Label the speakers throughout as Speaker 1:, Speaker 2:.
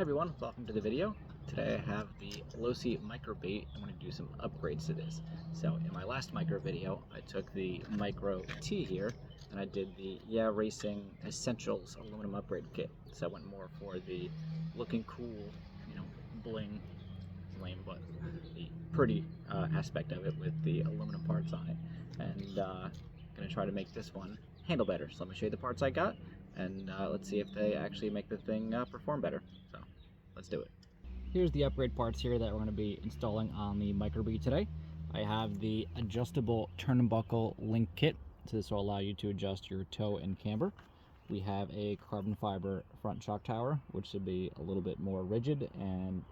Speaker 1: Hey everyone, welcome to the video. Today I have the Losi Micro B. I'm going to do some upgrades to this. So in my last micro video, I took the Micro T here and I did the Racing Essentials aluminum upgrade kit. So I went more for the looking cool, bling, lame, but the pretty aspect of it with the aluminum parts on it. And going to try to make this one handle better. So let me show you the parts I got and let's see if they actually make the thing perform better. So let's do it. Here's the upgrade parts here that we're going to be installing on the Micro B today. I have the adjustable turnbuckle link kit, so this will allow you to adjust your toe and camber. We have a carbon fiber front shock tower, which should be a little bit more rigid and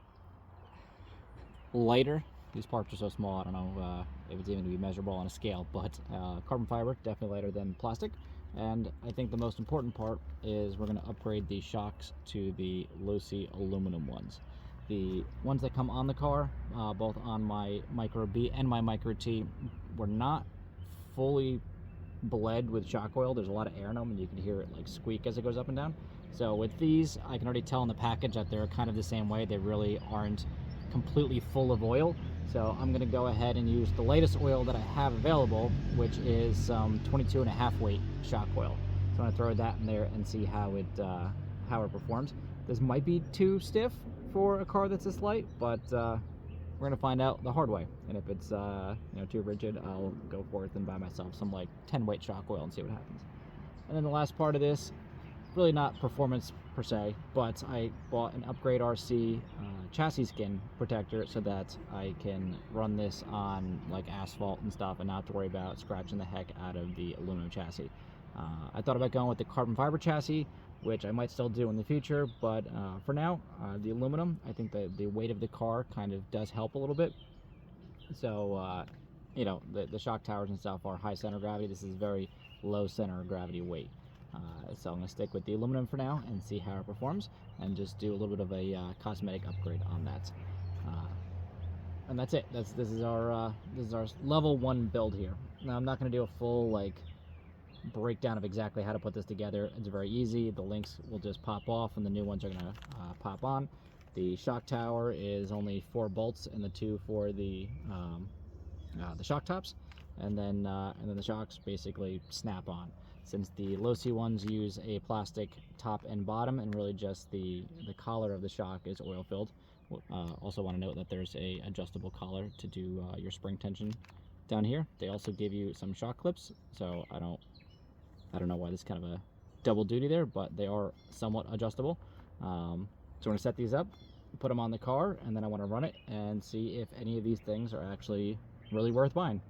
Speaker 1: lighter. These parts are so small, I don't know if it's even to be measurable on a scale, but carbon fiber, definitely lighter than plastic. And I think the most important part is we're going to upgrade the shocks to the Losi aluminum ones. The ones that come on the car, both on my Micro B and my Micro T, were not fully bled with shock oil. There's a lot of air in them and you can hear it like squeak as it goes up and down. So with these, I can already tell in the package that they're kind of the same way. They really aren't completely full of oil. So I'm going to go ahead and use the latest oil that I have available, which is 22.5 weight shock oil. So I'm going to throw that in there and see how it performs. This might be too stiff for a car that's this light, but we're going to find out the hard way. And if it's too rigid, I'll go forth and buy myself some like 10 weight shock oil and see what happens. And then the last part of this, really not performance per se, but I bought an Upgrade RC chassis skin protector so that I can run this on like asphalt and stuff and not have to worry about scratching the heck out of the aluminum chassis. I thought about going with the carbon fiber chassis, which I might still do in the future, but for now, the aluminum, I think the weight of the car kind of does help a little bit. So, the shock towers and stuff are high center of gravity. This is very low center of gravity weight. So I'm going to stick with the aluminum for now and see how it performs and just do a little bit of a cosmetic upgrade on that. And that's it. This is our level 1 build here. Now I'm not going to do a full breakdown of exactly how to put this together. It's very easy. The links will just pop off and the new ones are going to pop on. The shock tower is only 4 bolts and the 2 for the shock tops, and then the shocks basically snap on. Since the Losi ones use a plastic top and bottom and really just the collar of the shock is oil filled. Also want to note that there's a adjustable collar to do your spring tension down here. They also give you some shock clips, so I don't know why there's kind of a double duty there, but they are somewhat adjustable. So I'm going to set these up, put them on the car, and then I want to run it and see if any of these things are actually really worth buying.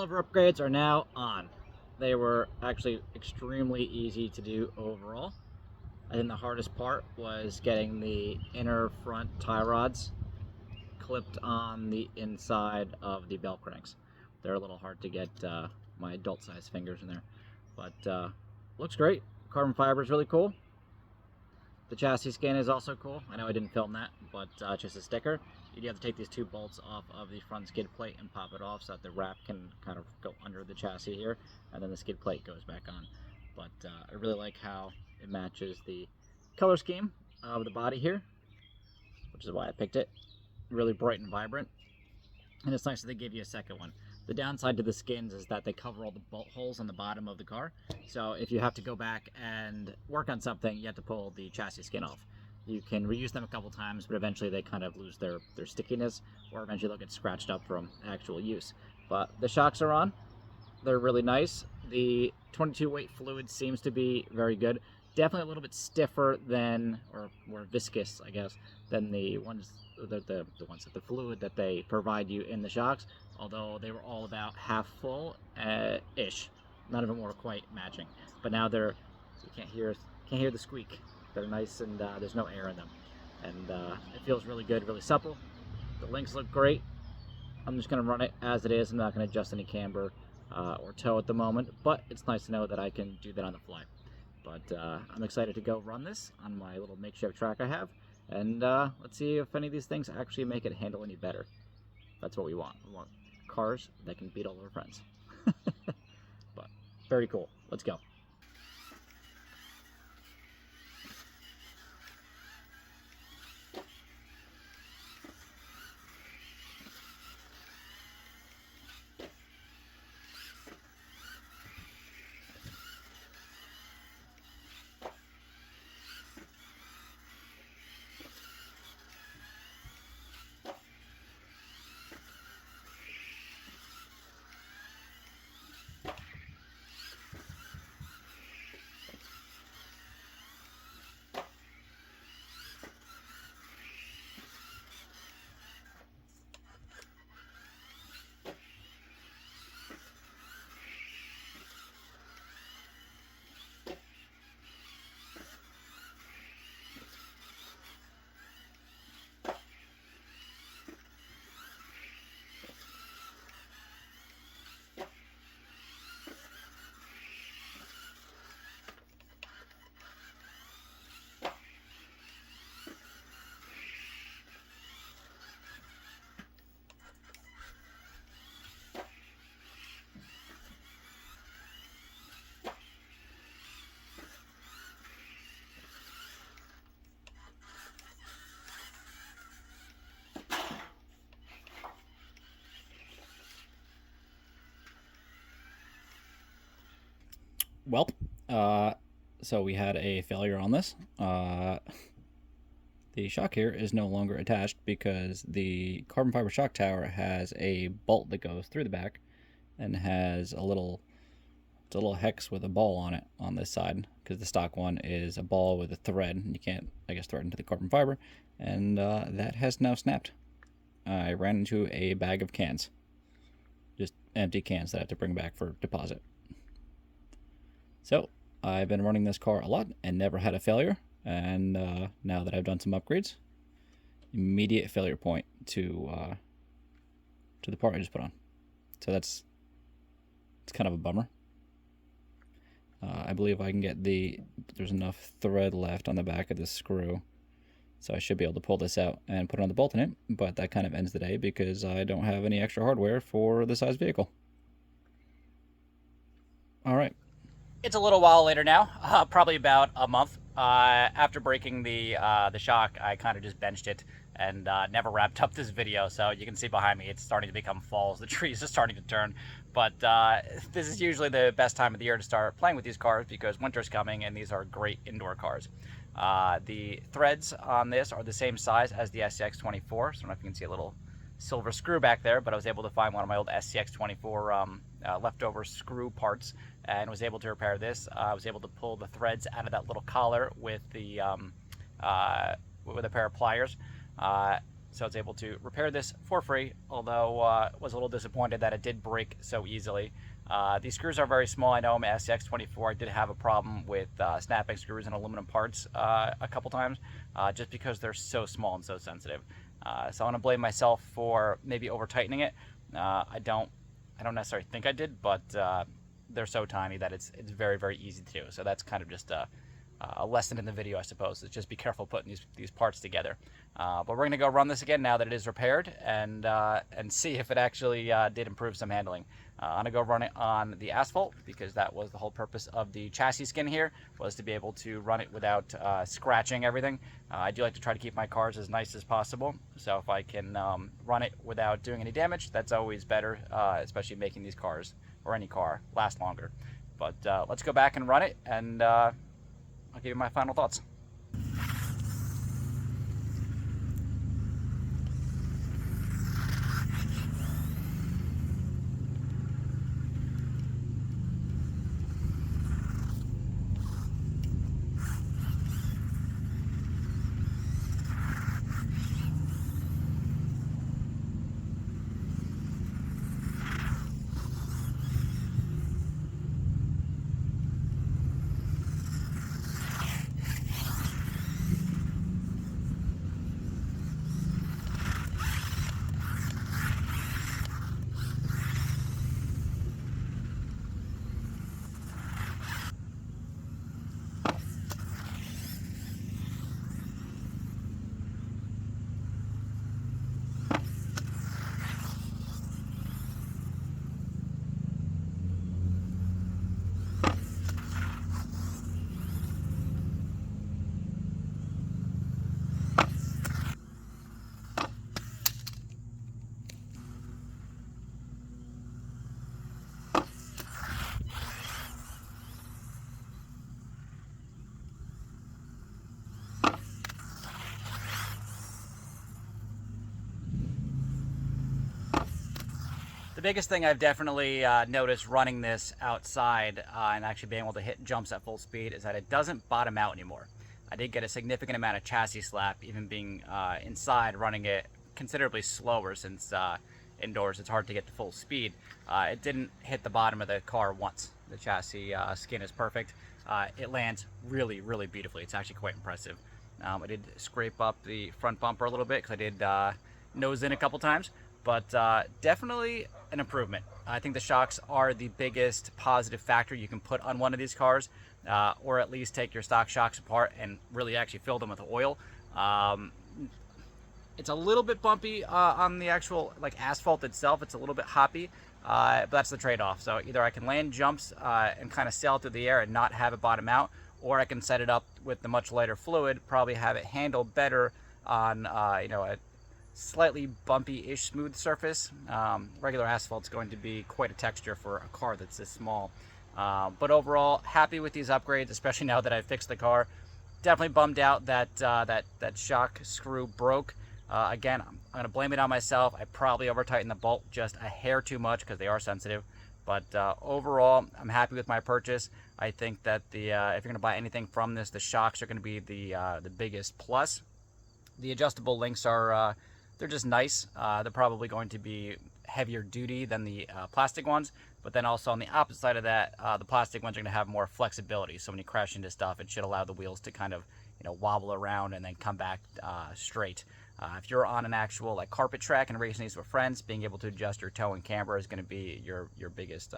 Speaker 1: coilover upgrades are now on. They were actually extremely easy to do overall. I think the hardest part was getting the inner front tie rods clipped on the inside of the bell cranks. They're a little hard to get my adult sized fingers in there, but looks great. Carbon fiber is really cool. The chassis skin is also cool. I know I didn't film that, but just a sticker. You do have to take these two bolts off of the front skid plate and pop it off so that the wrap can kind of go under the chassis here, and then the skid plate goes back on. But I really like how it matches the color scheme of the body here, which is why I picked it. Really bright and vibrant, and it's nice that they give you a second one. The downside to the skins is that they cover all the bolt holes on the bottom of the car, so if you have to go back and work on something, you have to pull the chassis skin off. You can reuse them a couple times, but eventually they kind of lose their stickiness, or eventually they'll get scratched up from actual use. But the shocks are on. They're really nice. The 22 weight fluid seems to be very good. Definitely a little bit stiffer than, or more viscous, I guess, than the ones, the fluid that they provide you in the shocks. Although they were all about half full ish. None of them were quite matching. But now they're, you can't hear the squeak. They're nice, and there's no air in them, and it feels really good, really supple. The links look great. I'm just going to run it as it is. I'm not going to adjust any camber or toe at the moment, but it's nice to know that I can do that on the fly. But I'm excited to go run this on my little makeshift track I have, and let's see if any of these things actually make it handle any better. That's what we want. We want cars that can beat all their friends. But very cool. Let's go. Welp, so we had a failure on this. The shock here is no longer attached because the carbon fiber shock tower has a bolt that goes through the back and has a little hex with a ball on it on this side, because the stock one is a ball with a thread, and you can't, I guess, thread into the carbon fiber, and that has now snapped. I ran into a bag of cans, just empty cans that I have to bring back for deposit. So I've been running this car a lot and never had a failure, and now that I've done some upgrades, immediate failure point to the part I just put on. So it's kind of a bummer. I believe I can get there's enough thread left on the back of this screw, so I should be able to pull this out and put another bolt in it, but that kind of ends the day because I don't have any extra hardware for the size vehicle. All right. It's a little while later now, probably about a month. After breaking the shock, I kind of just benched it and never wrapped up this video. So you can see behind me, it's starting to become fall. The trees are starting to turn. But this is usually the best time of the year to start playing with these cars because winter's coming and these are great indoor cars. The threads on this are the same size as the SCX24. So I don't know if you can see a little silver screw back there, but I was able to find one of my old SCX24 leftover screw parts and was able to repair this. I was able to pull the threads out of that little collar with the with a pair of pliers. so I was able to repair this for free, although was a little disappointed that it did break so easily. These screws are very small. I know I'm an SCX24. I did have a problem with snapping screws and aluminum parts a couple times, just because they're so small and so sensitive. So I want to blame myself for maybe over tightening it. I don't necessarily think I did, but they're so tiny that it's very, very easy to do. So that's kind of just a lesson in the video, I suppose, is just be careful putting these parts together. But we're going to go run this again now that it is repaired, and see if it actually did improve some handling. I'm going to go run it on the asphalt, because that was the whole purpose of the chassis skin here, was to be able to run it without scratching everything. I do like to try to keep my cars as nice as possible, so if I can run it without doing any damage, that's always better, especially making these cars, or any car, last longer. But let's go back and run it, and I'll give you my final thoughts. The biggest thing I've definitely noticed running this outside and actually being able to hit jumps at full speed is that it doesn't bottom out anymore. I did get a significant amount of chassis slap, even being inside, running it considerably slower, since indoors it's hard to get to full speed. It didn't hit the bottom of the car once. The chassis skin is perfect. It lands really, really beautifully. It's actually quite impressive. I did scrape up the front bumper a little bit because I did nose in a couple times, but definitely an improvement. I think the shocks are the biggest positive factor you can put on one of these cars, or at least take your stock shocks apart and really actually fill them with oil. It's a little bit bumpy on the actual asphalt itself. It's a little bit hoppy, but that's the trade-off. So either I can land jumps and kind of sail through the air and not have it bottom out, or I can set it up with the much lighter fluid, probably have it handle better on a slightly bumpy-ish smooth surface. Regular asphalt's going to be quite a texture for a car that's this small. But overall, happy with these upgrades, especially now that I've fixed the car. Definitely bummed out that that shock screw broke. Again, I'm going to blame it on myself. I probably over-tightened the bolt just a hair too much because they are sensitive. But overall, I'm happy with my purchase. I think that if you're going to buy anything from this, the shocks are going to be the biggest plus. The adjustable links are they're just nice. They're probably going to be heavier duty than the plastic ones, but then also on the opposite side of that, the plastic ones are going to have more flexibility. So when you crash into stuff, it should allow the wheels to kind of wobble around and then come back straight. If you're on an actual carpet track and racing these with friends, being able to adjust your toe and camber is going to be your biggest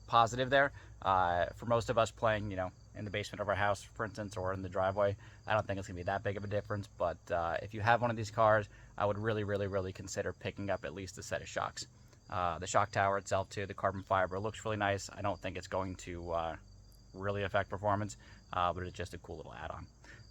Speaker 1: positive there. For most of us playing in the basement of our house, for instance, or in the driveway, I don't think it's gonna be that big of a difference. But if you have one of these cars, I would really consider picking up at least a set of shocks. The shock tower itself too, the carbon fiber, looks really nice. I don't think it's going to really affect performance, but it's just a cool little add-on.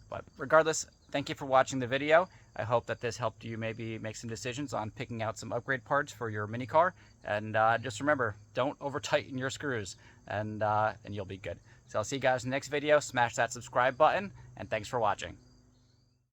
Speaker 1: But regardless, thank you for watching the video. I hope that this helped you maybe make some decisions on picking out some upgrade parts for your mini car. And just remember, don't over tighten your screws, and you'll be good. So I'll see you guys in the next video. Smash that subscribe button, and thanks for watching.